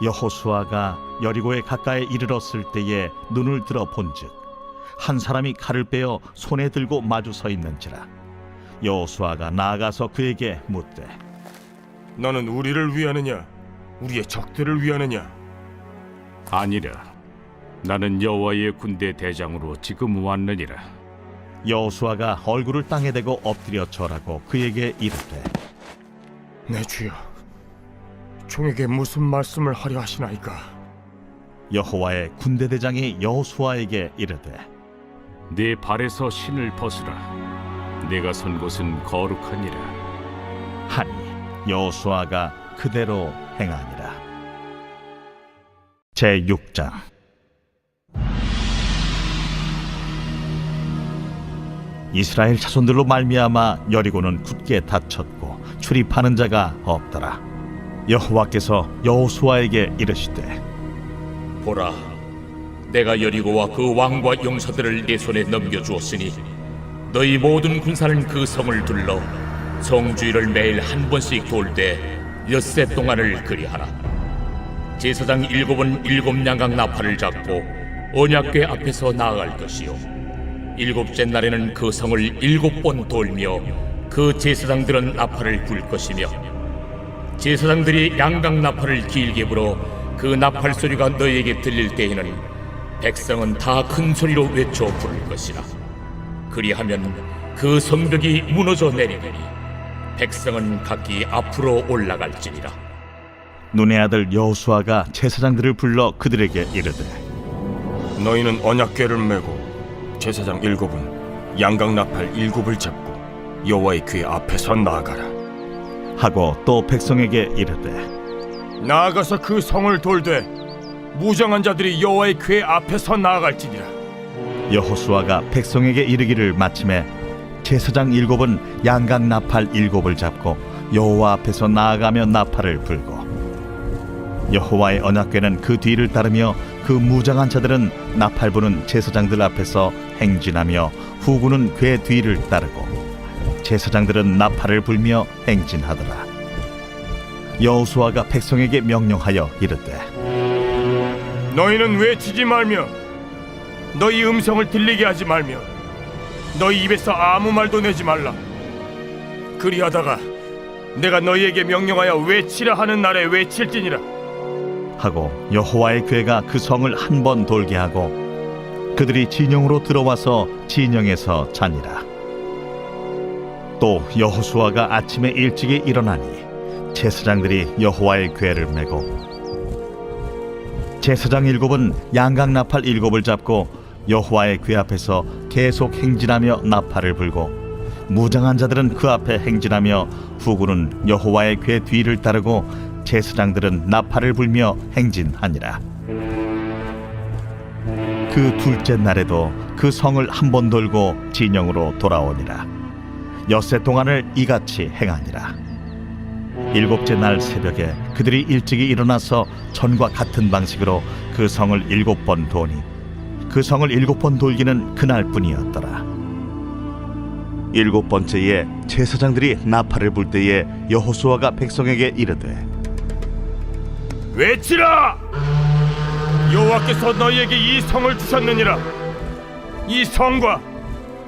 여호수아가 여리고에 가까이 이르렀을 때에 눈을 들어 본즉 한 사람이 칼을 빼어 손에 들고 마주 서 있는지라. 여호수아가 나아가서 그에게 묻되 너는 우리를 위하느냐 우리의 적들을 위하느냐? 아니라 나는 여호와의 군대 대장으로 지금 왔느니라. 여호수아가 얼굴을 땅에 대고 엎드려 절하고 그에게 이르되 내 주여, 종에게 무슨 말씀을 하려 하시나이까? 여호와의 군대 대장이 여호수아에게 이르되 네 발에서 신을 벗으라. 내가 선 곳은 거룩하니라. 하니 여호수아가 그대로 행하니라. 제6장. 이스라엘 자손들로 말미암아 여리고는 굳게 닫혔고 출입하는 자가 없더라. 여호와께서 여호수아에게 이르시되 보라, 내가 여리고와 그 왕과 용사들을 네 손에 넘겨주었으니 너희 모든 군사는 그 성을 둘러 성주위를 매일 한 번씩 돌 때 엿새 동안을 그리하라. 제사장 7은 7 양각 나팔을 잡고 언약궤 앞에서 나아갈 것이요 7째 날에는 그 성을 7번 돌며 그 제사장들은 나팔을 불 것이며 제사장들이 양각 나팔을 길게 불어 그 나팔 소리가 너희에게 들릴 때에는 백성은 다 큰 소리로 외쳐 부를 것이라. 그리하면 그 성벽이 무너져 내리리니 백성은 각기 앞으로 올라갈지니라. 눈의 아들 여호수아가 제사장들을 불러 그들에게 이르되 너희는 언약궤를 메고 제사장 7은 양각 나팔 7을 잡고 여호와의 궤 앞에서 나아가라. 하고 또 백성에게 이르되 나아가서 그 성을 돌되 무장한 자들이 여호와의 궤 앞에서 나아갈지니라. 여호수아가 백성에게 이르기를 마침에 제사장 7은 양각 나팔 7을 잡고 여호와 앞에서 나아가며 나팔을 불고 여호와의 언약궤는 그 뒤를 따르며 그 무장한 자들은 나팔 부는 제사장들 앞에서 행진하며 후군은 궤 뒤를 따르고 제사장들은 나팔을 불며 행진하더라. 여호수아가 백성에게 명령하여 이르되 너희는 외치지 말며 너희 음성을 들리게 하지 말며 너희 입에서 아무 말도 내지 말라. 그리하다가 내가 너희에게 명령하여 외치라 하는 날에 외칠지니라. 하고 여호와의 궤가 그 성을 한 번 돌게 하고 그들이 진영으로 들어와서 진영에서 자니라. 또 여호수아가 아침에 일찍이 일어나니 제사장들이 여호와의 궤를 메고 제사장 7은 양각 나팔 7을 잡고 여호와의 궤 앞에서 계속 행진하며 나팔을 불고 무장한 자들은 그 앞에 행진하며 후군은 여호와의 궤 뒤를 따르고 제사장들은 나팔을 불며 행진하니라. 그 둘째 날에도 그 성을 한 번 돌고 진영으로 돌아오니라. 엿새 동안을 이같이 행하니라. 7째 날 새벽에 그들이 일찍이 일어나서 전과 같은 방식으로 그 성을 7번 도니 그 성을 7번 돌기는 그날뿐이었더라. 7번째에 제사장들이 나팔을 불 때에 여호수아가 백성에게 이르되 외치라! 여호와께서 너희에게 이 성을 주셨느니라. 이 성과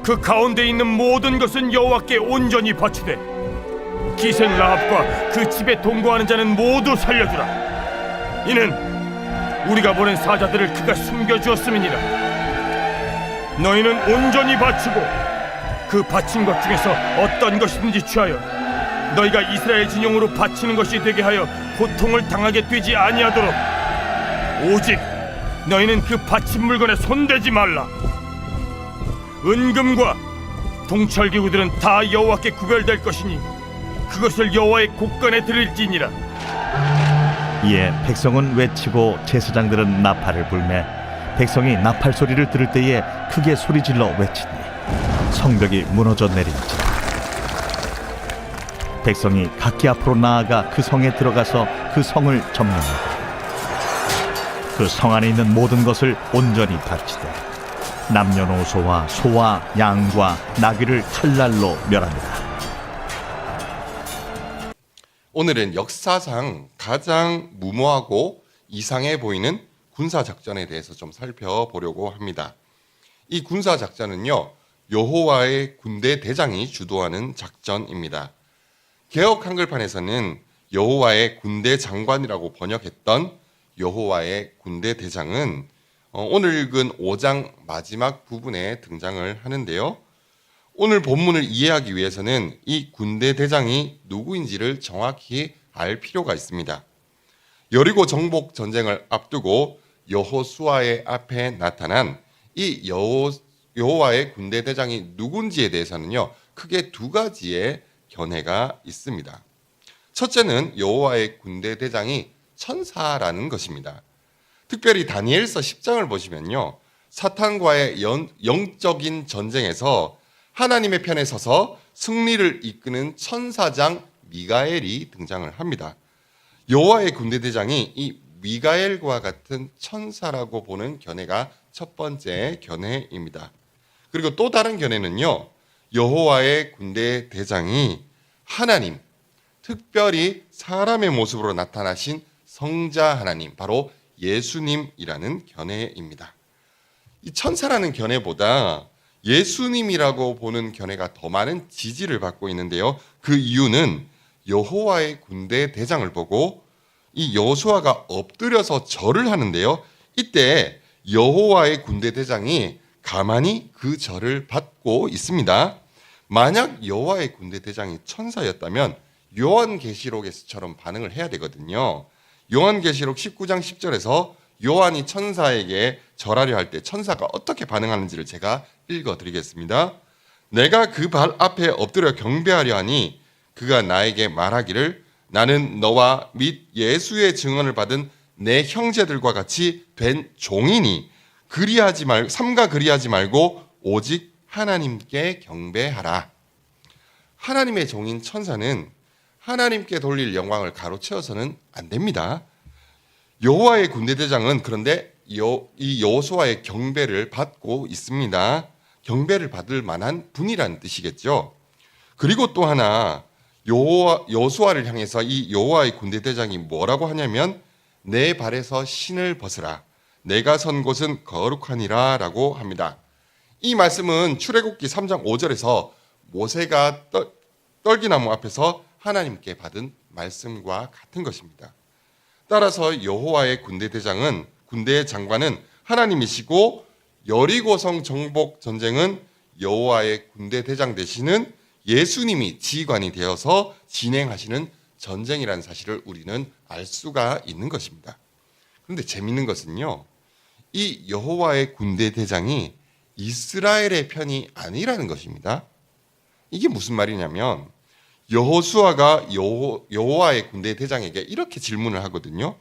그 가운데 있는 모든 것은 여호와께 온전히 바치되 기생 라합과 그 집에 동거하는 자는 모두 살려주라. 이는 우리가 보낸 사자들을 그가 숨겨주었음이니라. 너희는 온전히 바치고 그 바친 것 중에서 어떤 것이든지 취하여 너희가 이스라엘 진영으로 바치는 것이 되게 하여 고통을 당하게 되지 아니하도록 오직 너희는 그 바친 물건에 손대지 말라. 은금과 동철기구들은 다 여호와께 구별될 것이니 그것을 여호와의 곳간에 드릴지니라. 이에 백성은 외치고 제사장들은 나팔을 불매 백성이 나팔 소리를 들을 때에 크게 소리질러 외치니 성벽이 무너져 내린지라. 백성이 각기 앞으로 나아가 그 성에 들어가서 그 성을 점령하고 그 성 안에 있는 모든 것을 온전히 바치되 남녀노소와 소와 양과 나귀를 칼날로 멸합니다. 오늘은 역사상 가장 무모하고 이상해 보이는 군사 작전에 대해서 좀 살펴보려고 합니다. 이 군사 작전은요, 여호와의 군대 대장이 주도하는 작전입니다. 개역 한글판에서는 여호와의 군대 장관이라고 번역했던 여호와의 군대 대장은 오늘 읽은 5장 마지막 부분에 등장을 하는데요. 오늘 본문을 이해하기 위해서는 이 군대 대장이 누구인지를 정확히 알 필요가 있습니다. 여리고 정복 전쟁을 앞두고 여호수아의 앞에 나타난 이 여호와의 군대 대장이 누군지에 대해서는요, 크게 두 가지의 견해가 있습니다. 첫째는 여호와의 군대 대장이 천사라는 것입니다. 특별히 다니엘서 10장을 보시면요, 사탄과의 영적인 전쟁에서 하나님의 편에 서서 승리를 이끄는 천사장 미가엘이 등장을 합니다. 여호와의 군대 대장이 이 미가엘과 같은 천사라고 보는 견해가 첫 번째 견해입니다. 그리고 또 다른 견해는요, 여호와의 군대 대장이 하나님, 특별히 사람의 모습으로 나타나신 성자 하나님, 바로 예수님이라는 견해입니다. 이 천사라는 견해보다 예수님이라고 보는 견해가 더 많은 지지를 받고 있는데요. 그 이유는 여호와의 군대 대장을 보고 이 여호수아가 엎드려서 절을 하는데요. 이때 여호와의 군대 대장이 가만히 그 절을 받고 있습니다. 만약 여호와의 군대 대장이 천사였다면 요한계시록에서처럼 반응을 해야 되거든요. 요한계시록 19장 10절에서 요한이 천사에게 절하려 할 때 천사가 어떻게 반응하는지를 제가 읽어드리겠습니다. 내가 그 발 앞에 엎드려 경배하려 하니 그가 나에게 말하기를 나는 너와 및 예수의 증언을 받은 내 형제들과 같이 된 종이니 삼가 그리하지 말고 오직 하나님께 경배하라. 하나님의 종인 천사는 하나님께 돌릴 영광을 가로채어서는 안 됩니다. 여호와의 군대 대장은 그런데 이 여호수아의 경배를 받고 있습니다. 경배를 받을 만한 분이라는 뜻이겠죠. 그리고 또 하나 여호수아를 향해서 이 여호와의 군대 대장이 뭐라고 하냐면 내 발에서 신을 벗으라. 내가 선 곳은 거룩하니라 라고 합니다. 이 말씀은 출애굽기 3장 5절에서 모세가 떨기나무 앞에서 하나님께 받은 말씀과 같은 것입니다. 따라서 여호와의 군대 장관은 하나님이시고 여리고성 정복 전쟁은 여호와의 군대 대장 되시는 예수님이 지휘관이 되어서 진행하시는 전쟁이라는 사실을 우리는 알 수가 있는 것입니다. 그런데 재미있는 것은요, 이 여호와의 군대 대장이 이스라엘의 편이 아니라는 것입니다. 이게 무슨 말이냐면 여호수아가 여호와의 군대 대장에게 이렇게 질문을 하거든요.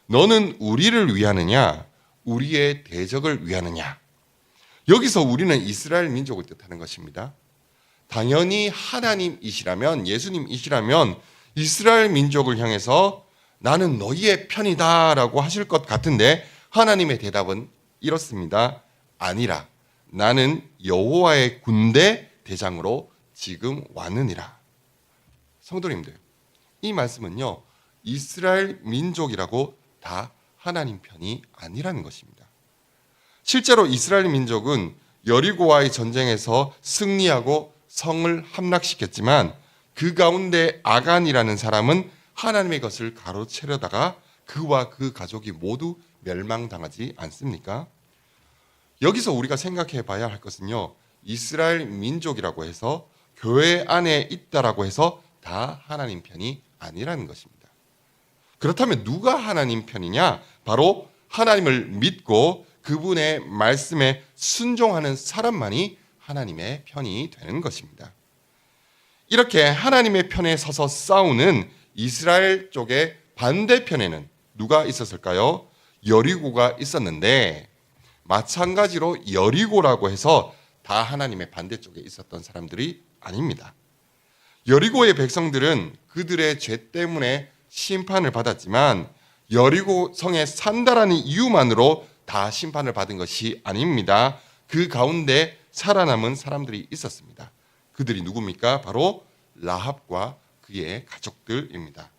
너는 우리를 위하느냐 우리의 대적을 위하느냐. 여기서 우리는 이스라엘 민족을 뜻하는 것입니다. 당연히 하나님이시라면, 예수님이시라면 이스라엘 민족을 향해서 나는 너희의 편이다 라고 하실 것 같은데 하나님의 대답은 이렇습니다. 아니라 나는 여호와의 군대 대장으로 지금 왔느니라. 성도님들, 이 말씀은요, 이스라엘 민족이라고 다 하나님 편이 아니라는 것입니다. 실제로 이스라엘 민족은 여리고와의 전쟁에서 승리하고 성을 함락시켰지만 그 가운데 아간이라는 사람은 하나님의 것을 가로채려다가 그와 그 가족이 모두 멸망당하지 않습니까? 여기서 우리가 생각해 봐야 할 것은요, 이스라엘 민족이라고 해서 교회 안에 있다라고 해서 다 하나님 편이 아니라는 것입니다. 그렇다면 누가 하나님 편이냐? 바로 하나님을 믿고 그분의 말씀에 순종하는 사람만이 하나님의 편이 되는 것입니다. 이렇게 하나님의 편에 서서 싸우는 이스라엘 쪽의 반대편에는 누가 있었을까요? 여리고가 있었는데 마찬가지로 여리고라고 해서 다 하나님의 반대쪽에 있었던 사람들이 아닙니다. 여리고의 백성들은 그들의 죄 때문에 심판을 받았지만 여리고 성에 산다라는 이유만으로 다 심판을 받은 것이 아닙니다. 그 가운데 살아남은 사람들이 있었습니다. 그들이 누굽니까? 바로 라합과 그의 가족들입니다.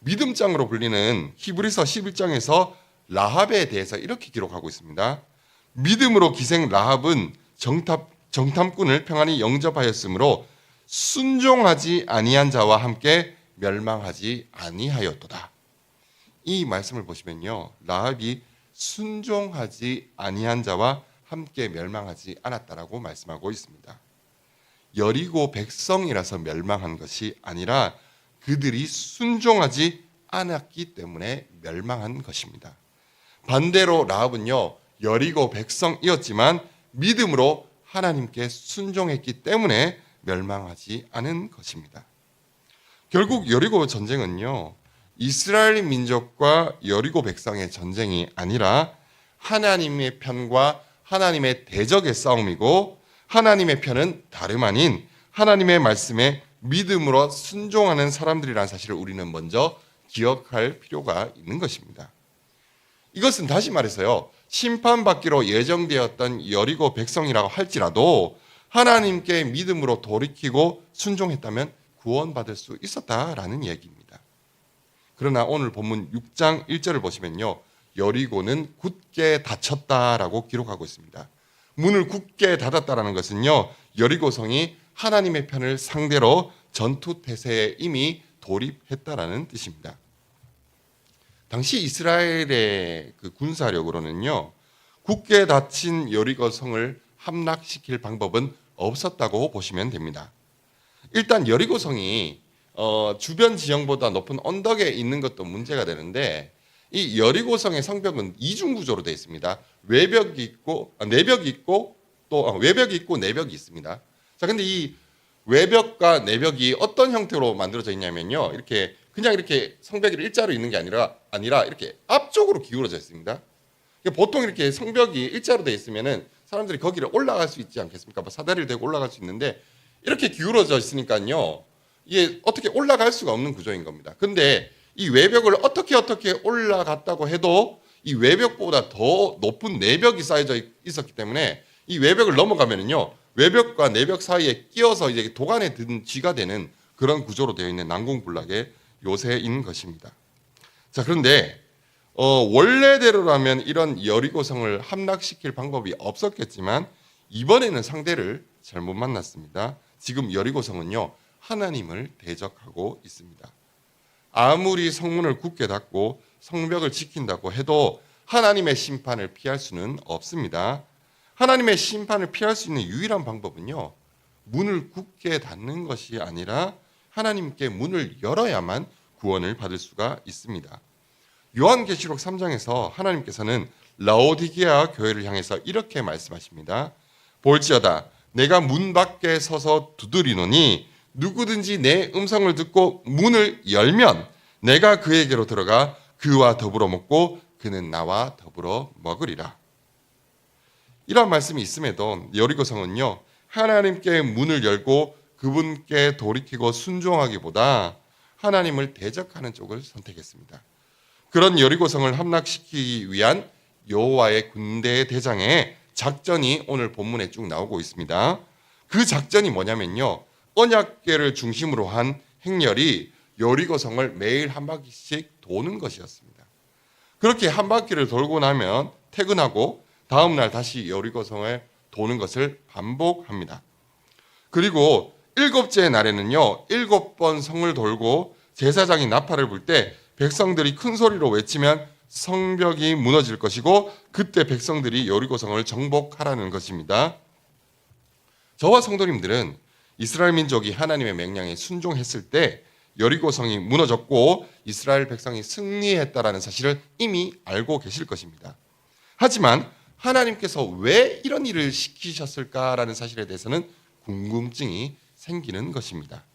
믿음장으로 불리는 히브리서 11장에서 라합에 대해서 이렇게 기록하고 있습니다. 믿음으로 기생 라합은 정탐꾼을 평안히 영접하였으므로 순종하지 아니한 자와 함께 멸망하지 아니하였도다. 이 말씀을 보시면요, 라합이 순종하지 아니한 자와 함께 멸망하지 않았다라고 말씀하고 있습니다. 여리고 백성이라서 멸망한 것이 아니라 그들이 순종하지 않았기 때문에 멸망한 것입니다. 반대로 라합은요, 여리고 백성이었지만 믿음으로 하나님께 순종했기 때문에 멸망하지 않은 것입니다. 결국 여리고 전쟁은요, 이스라엘 민족과 여리고 백성의 전쟁이 아니라 하나님의 편과 하나님의 대적의 싸움이고, 하나님의 편은 다름 아닌 하나님의 말씀에 믿음으로 순종하는 사람들이라는 사실을 우리는 먼저 기억할 필요가 있는 것입니다. 이것은 다시 말해서요, 심판받기로 예정되었던 여리고 백성이라고 할지라도 하나님께 믿음으로 돌이키고 순종했다면 구원받을 수 있었다라는 얘기입니다. 그러나 오늘 본문 6장 1절을 보시면요, 여리고는 굳게 닫혔다라고 기록하고 있습니다. 문을 굳게 닫았다라는 것은요, 여리고성이 하나님의 편을 상대로 전투 태세에 이미 돌입했다라는 뜻입니다. 당시 이스라엘의 그 군사력으로는요, 굳게 닫힌 여리고성을 함락시킬 방법은 없었다고 보시면 됩니다. 일단 여리고성이 주변 지형보다 높은 언덕에 있는 것도 문제가 되는데, 이 여리고성의 성벽은 이중 구조로 되어 있습니다. 외벽이 있고 내벽이 있고 또 외벽이 있고 내벽이 있습니다. 자, 근데 이 외벽과 내벽이 어떤 형태로 만들어져 있냐면요, 이렇게 그냥 이렇게 성벽이 일자로 있는 게 아니라 이렇게 앞쪽으로 기울어져 있습니다. 보통 이렇게 성벽이 일자로 되어 있으면은 사람들이 거기를 올라갈 수 있지 않겠습니까? 사다리를 대고 올라갈 수 있는데 이렇게 기울어져 있으니까요, 이게 어떻게 올라갈 수가 없는 구조인 겁니다. 근데 이 외벽을 어떻게 올라갔다고 해도 이 외벽보다 더 높은 내벽이 쌓여져 있었기 때문에 이 외벽을 넘어가면은요, 외벽과 내벽 사이에 끼어서 이제 도간에 든 쥐가 되는 그런 구조로 되어 있는 난공불락의 요새인 것입니다. 자, 그런데 원래대로라면 이런 여리고성을 함락시킬 방법이 없었겠지만 이번에는 상대를 잘못 만났습니다. 지금 여리고성은요, 하나님을 대적하고 있습니다. 아무리 성문을 굳게 닫고 성벽을 지킨다고 해도 하나님의 심판을 피할 수는 없습니다. 하나님의 심판을 피할 수 있는 유일한 방법은요, 문을 굳게 닫는 것이 아니라 하나님께 문을 열어야만 구원을 받을 수가 있습니다. 요한계시록 3장에서 하나님께서는 라오디게아 교회를 향해서 이렇게 말씀하십니다. 볼지어다 내가 문 밖에 서서 두드리노니 누구든지 내 음성을 듣고 문을 열면 내가 그에게로 들어가 그와 더불어 먹고 그는 나와 더불어 먹으리라. 이런 말씀이 있음에도 여리고성은요, 하나님께 문을 열고 그분께 돌이키고 순종하기보다 하나님을 대적하는 쪽을 선택했습니다. 그런 여리고성을 함락시키기 위한 여호와의 군대 대장의 작전이 오늘 본문에 쭉 나오고 있습니다. 그 작전이 뭐냐면요, 언약궤를 중심으로 한 행렬이 여리고성을 매일 한 바퀴씩 도는 것이었습니다. 그렇게 한 바퀴를 돌고 나면 퇴근하고 다음 날 다시 여리고성을 도는 것을 반복합니다. 그리고 7째 날에는요, 7번 성을 돌고 제사장이 나팔을 불 때 백성들이 큰 소리로 외치면 성벽이 무너질 것이고 그때 백성들이 여리고성을 정복하라는 것입니다. 저와 성도님들은 이스라엘 민족이 하나님의 명령에 순종했을 때 여리고성이 무너졌고 이스라엘 백성이 승리했다라는 사실을 이미 알고 계실 것입니다. 하지만 하나님께서 왜 이런 일을 시키셨을까라는 사실에 대해서는 궁금증이 생기는 것입니다.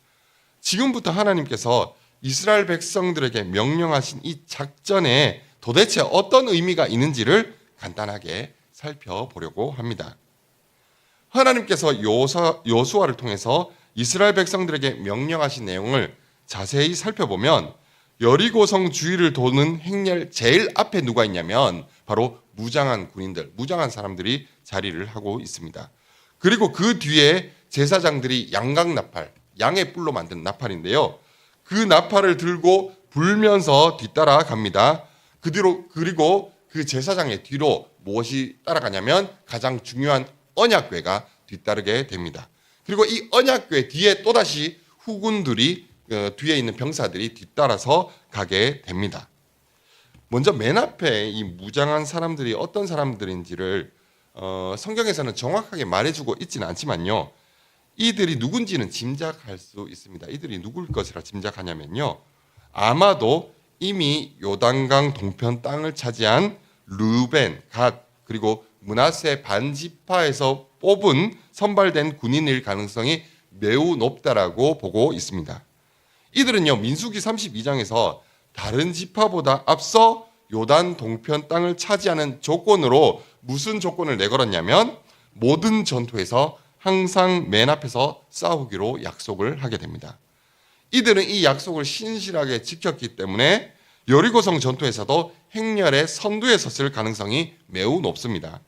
지금부터 하나님께서 이스라엘 백성들에게 명령하신 이 작전에 도대체 어떤 의미가 있는지를 간단하게 살펴보려고 합니다. 하나님께서 여호수아를 통해서 이스라엘 백성들에게 명령하신 내용을 자세히 살펴보면 여리고성 주위를 도는 행렬 제일 앞에 누가 있냐면 바로 무장한 군인들, 무장한 사람들이 자리를 하고 있습니다. 그리고 그 뒤에 제사장들이 양강나팔, 양의 뿔로 만든 나팔인데요, 그 나팔을 들고 불면서 뒤따라 갑니다. 그리고 그 제사장의 뒤로 무엇이 따라가냐면 가장 중요한 언약궤가 뒤따르게 됩니다. 그리고 이 언약궤 뒤에 또다시 후군들이 뒤에 있는 병사들이 뒤따라서 가게 됩니다. 먼저 맨 앞에 이 무장한 사람들이 어떤 사람들인지를 성경에서는 정확하게 말해주고 있지는 않지만요. 이들이 누군지는 짐작할 수 있습니다. 이들이 누굴 것이라 짐작하냐면요. 아마도 이미 요단강 동편 땅을 차지한 르벤, 갓, 그리고 므낫세 반지파에서 뽑은 선발된 군인일 가능성이 매우 높다라고 보고 있습니다. 이들은요, 민수기 32장에서 다른 지파보다 앞서 요단 동편 땅을 차지하는 조건으로 무슨 조건을 내걸었냐면 모든 전투에서 항상 맨 앞에서 싸우기로 약속을 하게 됩니다. 이들은 이 약속을 신실하게 지켰기 때문에 여리고성 전투에서도 행렬의 선두에 섰을 가능성이 매우 높습니다.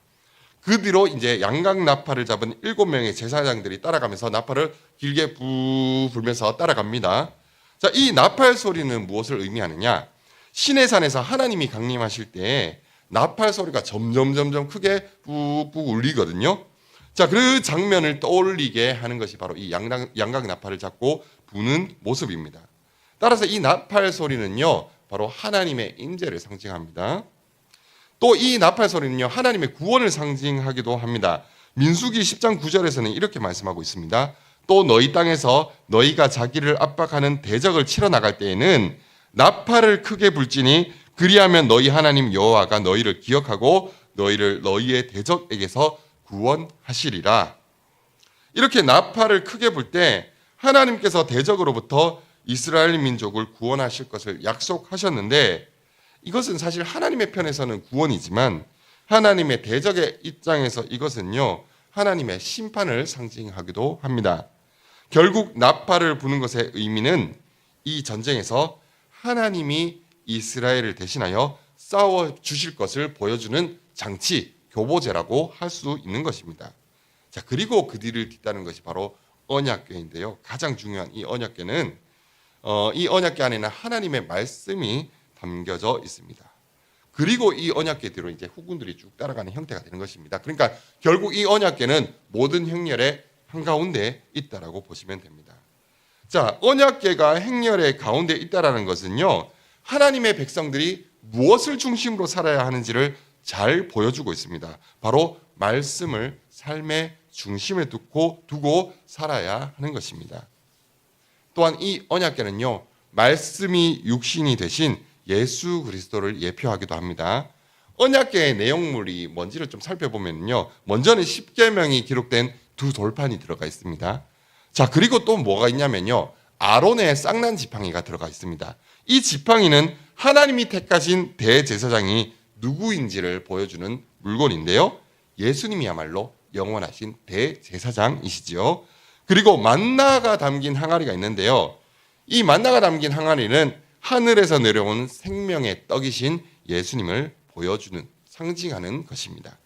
그 뒤로 이제 양각 나팔을 잡은 7명의 제사장들이 따라가면서 나팔을 길게 부 불면서 따라갑니다. 자, 이 나팔 소리는 무엇을 의미하느냐? 시내산에서 하나님이 강림하실 때 나팔 소리가 점점 크게 푹푹 울리거든요. 자, 그 장면을 떠올리게 하는 것이 바로 이 양각 나팔을 잡고 부는 모습입니다. 따라서 이 나팔 소리는요, 바로 하나님의 임재를 상징합니다. 또 이 나팔 소리는요, 하나님의 구원을 상징하기도 합니다. 민수기 10장 9절에서는 이렇게 말씀하고 있습니다. 또 너희 땅에서 너희가 자기를 압박하는 대적을 치러 나갈 때에는 나팔을 크게 불지니 그리하면 너희 하나님 여호와가 너희를 기억하고 너희를 너희의 대적에게서 구원하시리라. 이렇게 나팔을 크게 불 때 하나님께서 대적으로부터 이스라엘 민족을 구원하실 것을 약속하셨는데 이것은 사실 하나님의 편에서는 구원이지만 하나님의 대적의 입장에서 이것은요, 하나님의 심판을 상징하기도 합니다. 결국 나팔을 부는 것의 의미는 이 전쟁에서 하나님이 이스라엘을 대신하여 싸워 주실 것을 보여주는 장치, 교보제라고 할 수 있는 것입니다. 자, 그리고 그 뒤를 뒤따르는 것이 바로 언약궤인데요. 가장 중요한 이 언약궤는 이 언약궤 안에는 하나님의 말씀이 담겨져 있습니다. 그리고 이 언약궤 뒤로 이제 후군들이 쭉 따라가는 형태가 되는 것입니다. 그러니까 결국 이 언약궤는 모든 행렬의 한가운데 있다라고 보시면 됩니다. 자, 언약궤가 행렬의 가운데 있다라는 것은요, 하나님의 백성들이 무엇을 중심으로 살아야 하는지를 잘 보여주고 있습니다. 바로 말씀을 삶의 중심에 두고 살아야 하는 것입니다. 또한 이 언약궤는요, 말씀이 육신이 되신 예수 그리스도를 예표하기도 합니다. 언약궤의 내용물이 뭔지를 좀 살펴보면요, 먼저는 십계명이 기록된 2돌판이 들어가 있습니다. 자, 그리고 또 뭐가 있냐면요, 아론의 쌍난 지팡이가 들어가 있습니다. 이 지팡이는 하나님이 택하신 대제사장이 누구인지를 보여주는 물건인데요, 예수님이야말로 영원하신 대제사장이시지요. 그리고 만나가 담긴 항아리가 있는데요, 이 만나가 담긴 항아리는 하늘에서 내려온 생명의 떡이신 예수님을 보여주는, 상징하는 것입니다.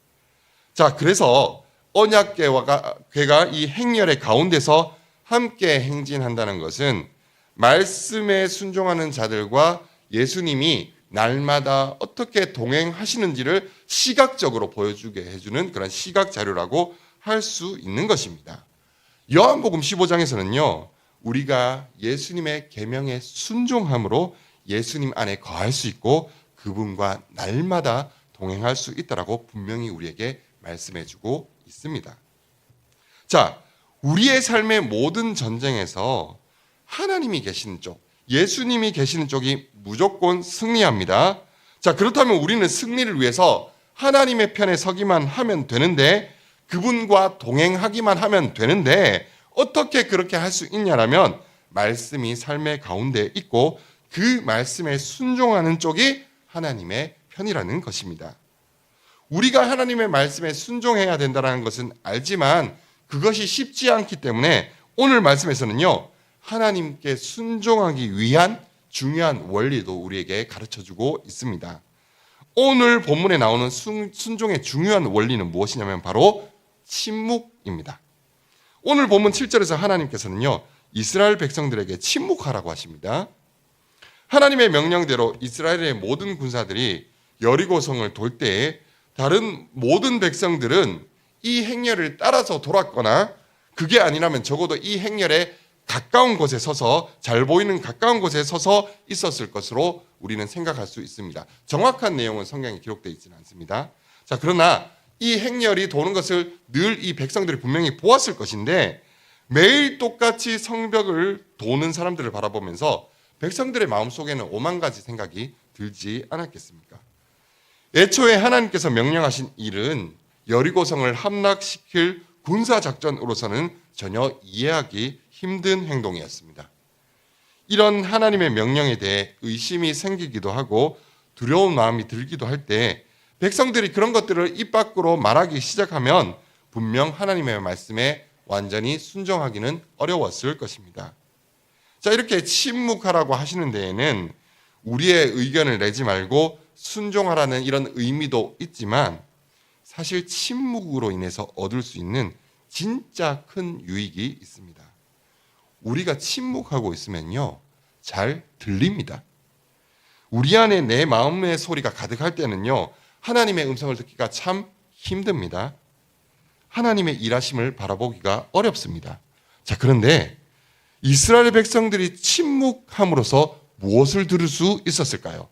자, 그래서 언약궤가 이 행렬의 가운데서 함께 행진한다는 것은 말씀에 순종하는 자들과 예수님이 날마다 어떻게 동행하시는지를 시각적으로 보여주게 해주는 그런 시각 자료라고 할 수 있는 것입니다. 요한복음 15장에서는요, 우리가 예수님의 계명에 순종함으로 예수님 안에 거할 수 있고 그분과 날마다 동행할 수 있다라고 분명히 우리에게 말씀해주고 있습니다. 자, 우리의 삶의 모든 전쟁에서 하나님이 계시는 쪽, 예수님이 계시는 쪽이 무조건 승리합니다. 자, 그렇다면 우리는 승리를 위해서 하나님의 편에 서기만 하면 되는데, 그분과 동행하기만 하면 되는데, 어떻게 그렇게 할 수 있냐라면 말씀이 삶의 가운데 있고 그 말씀에 순종하는 쪽이 하나님의 편이라는 것입니다. 우리가 하나님의 말씀에 순종해야 된다는 것은 알지만 그것이 쉽지 않기 때문에 오늘 말씀에서는요, 하나님께 순종하기 위한 중요한 원리도 우리에게 가르쳐주고 있습니다. 오늘 본문에 나오는 순종의 중요한 원리는 무엇이냐면 바로 침묵입니다. 오늘 본문 7절에서 하나님께서는요, 이스라엘 백성들에게 침묵하라고 하십니다. 하나님의 명령대로 이스라엘의 모든 군사들이 여리고성을 돌 때에 다른 모든 백성들은 이 행렬을 따라서 돌았거나 그게 아니라면 적어도 이 행렬에 가까운 곳에 서서, 잘 보이는 가까운 곳에 서서 있었을 것으로 우리는 생각할 수 있습니다. 정확한 내용은 성경에 기록되어 있지는 않습니다. 자, 그러나 이 행렬이 도는 것을 늘 이 백성들이 분명히 보았을 것인데 매일 똑같이 성벽을 도는 사람들을 바라보면서 백성들의 마음속에는 오만 가지 생각이 들지 않았겠습니까? 애초에 하나님께서 명령하신 일은 여리고성을 함락시킬 군사작전으로서는 전혀 이해하기 힘든 행동이었습니다. 이런 하나님의 명령에 대해 의심이 생기기도 하고 두려운 마음이 들기도 할 때 백성들이 그런 것들을 입 밖으로 말하기 시작하면 분명 하나님의 말씀에 완전히 순종하기는 어려웠을 것입니다. 자, 이렇게 침묵하라고 하시는 데에는 우리의 의견을 내지 말고 순종하라는 이런 의미도 있지만 사실 침묵으로 인해서 얻을 수 있는 진짜 큰 유익이 있습니다. 우리가 침묵하고 있으면요, 잘 들립니다. 우리 안에 내 마음의 소리가 가득할 때는요, 하나님의 음성을 듣기가 참 힘듭니다. 하나님의 일하심을 바라보기가 어렵습니다. 자, 그런데 이스라엘 백성들이 침묵함으로써 무엇을 들을 수 있었을까요?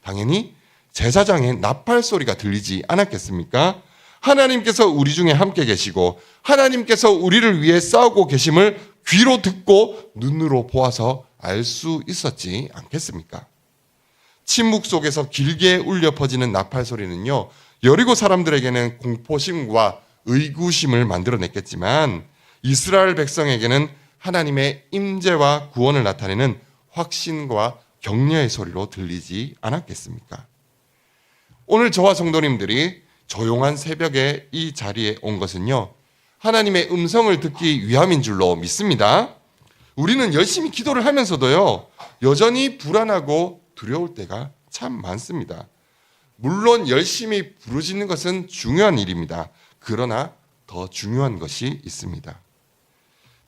당연히 제사장의 나팔 소리가 들리지 않았겠습니까? 하나님께서 우리 중에 함께 계시고 하나님께서 우리를 위해 싸우고 계심을 귀로 듣고 눈으로 보아서 알 수 있었지 않겠습니까? 침묵 속에서 길게 울려 퍼지는 나팔 소리는요, 여리고 사람들에게는 공포심과 의구심을 만들어냈겠지만 이스라엘 백성에게는 하나님의 임재와 구원을 나타내는 확신과 격려의 소리로 들리지 않았겠습니까? 오늘 저와 성도님들이 조용한 새벽에 이 자리에 온 것은요, 하나님의 음성을 듣기 위함인 줄로 믿습니다. 우리는 열심히 기도를 하면서도요, 여전히 불안하고 두려울 때가 참 많습니다. 물론 열심히 부르짖는 것은 중요한 일입니다. 그러나 더 중요한 것이 있습니다.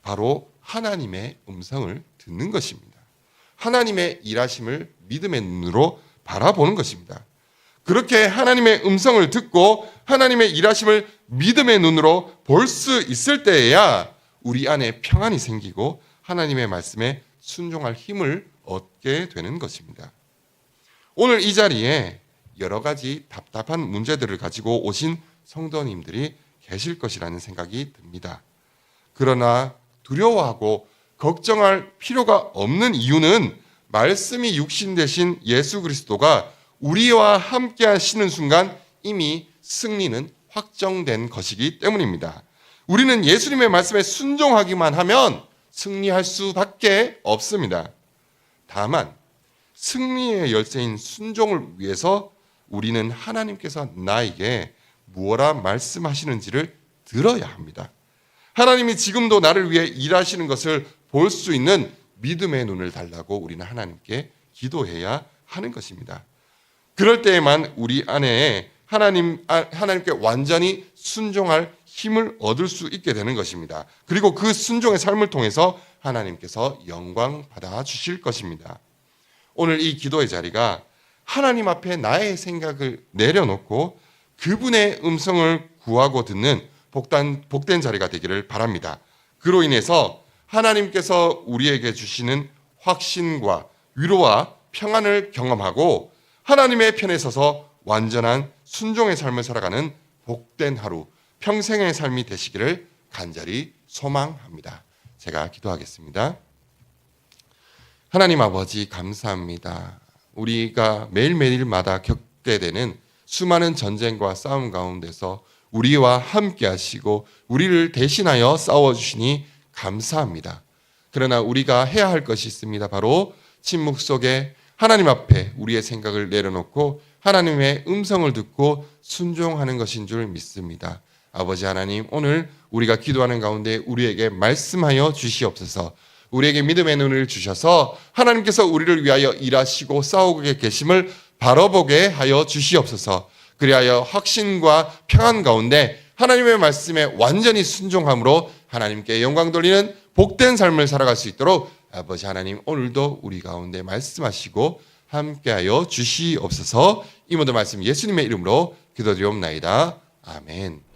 바로 하나님의 음성을 듣는 것입니다. 하나님의 일하심을 믿음의 눈으로 바라보는 것입니다. 그렇게 하나님의 음성을 듣고 하나님의 일하심을 믿음의 눈으로 볼 수 있을 때에야 우리 안에 평안이 생기고 하나님의 말씀에 순종할 힘을 얻게 되는 것입니다. 오늘 이 자리에 여러 가지 답답한 문제들을 가지고 오신 성도님들이 계실 것이라는 생각이 듭니다. 그러나 두려워하고 걱정할 필요가 없는 이유는 말씀이 육신 되신 예수 그리스도가 우리와 함께 하시는 순간 이미 승리는 확정된 것이기 때문입니다. 우리는 예수님의 말씀에 순종하기만 하면 승리할 수밖에 없습니다. 다만 승리의 열쇠인 순종을 위해서 우리는 하나님께서 나에게 무엇라 말씀하시는지를 들어야 합니다. 하나님이 지금도 나를 위해 일하시는 것을 볼 수 있는 믿음의 눈을 달라고 우리는 하나님께 기도해야 하는 것입니다. 그럴 때에만 우리 안에 하나님께 완전히 순종할 힘을 얻을 수 있게 되는 것입니다. 그리고 그 순종의 삶을 통해서 하나님께서 영광 받아 주실 것입니다. 오늘 이 기도의 자리가 하나님 앞에 나의 생각을 내려놓고 그분의 음성을 구하고 듣는 복된 자리가 되기를 바랍니다. 그로 인해서 하나님께서 우리에게 주시는 확신과 위로와 평안을 경험하고 하나님의 편에 서서 완전한 순종의 삶을 살아가는 복된 하루, 평생의 삶이 되시기를 간절히 소망합니다. 제가 기도하겠습니다. 하나님 아버지 감사합니다. 우리가 매일매일마다 겪게 되는 수많은 전쟁과 싸움 가운데서 우리와 함께 하시고 우리를 대신하여 싸워주시니 감사합니다. 그러나 우리가 해야 할 것이 있습니다. 바로 침묵 속에 하나님 앞에 우리의 생각을 내려놓고 하나님의 음성을 듣고 순종하는 것인 줄 믿습니다. 아버지 하나님, 오늘 우리가 기도하는 가운데 우리에게 말씀하여 주시옵소서. 우리에게 믿음의 눈을 주셔서 하나님께서 우리를 위하여 일하시고 싸우고 계심을 바라보게 하여 주시옵소서. 그리하여 확신과 평안 가운데 하나님의 말씀에 완전히 순종함으로 하나님께 영광 돌리는 복된 삶을 살아갈 수 있도록 아버지 하나님 오늘도 우리 가운데 말씀하시고 함께하여 주시옵소서. 이 모든 말씀 예수님의 이름으로 기도드리옵나이다. 아멘.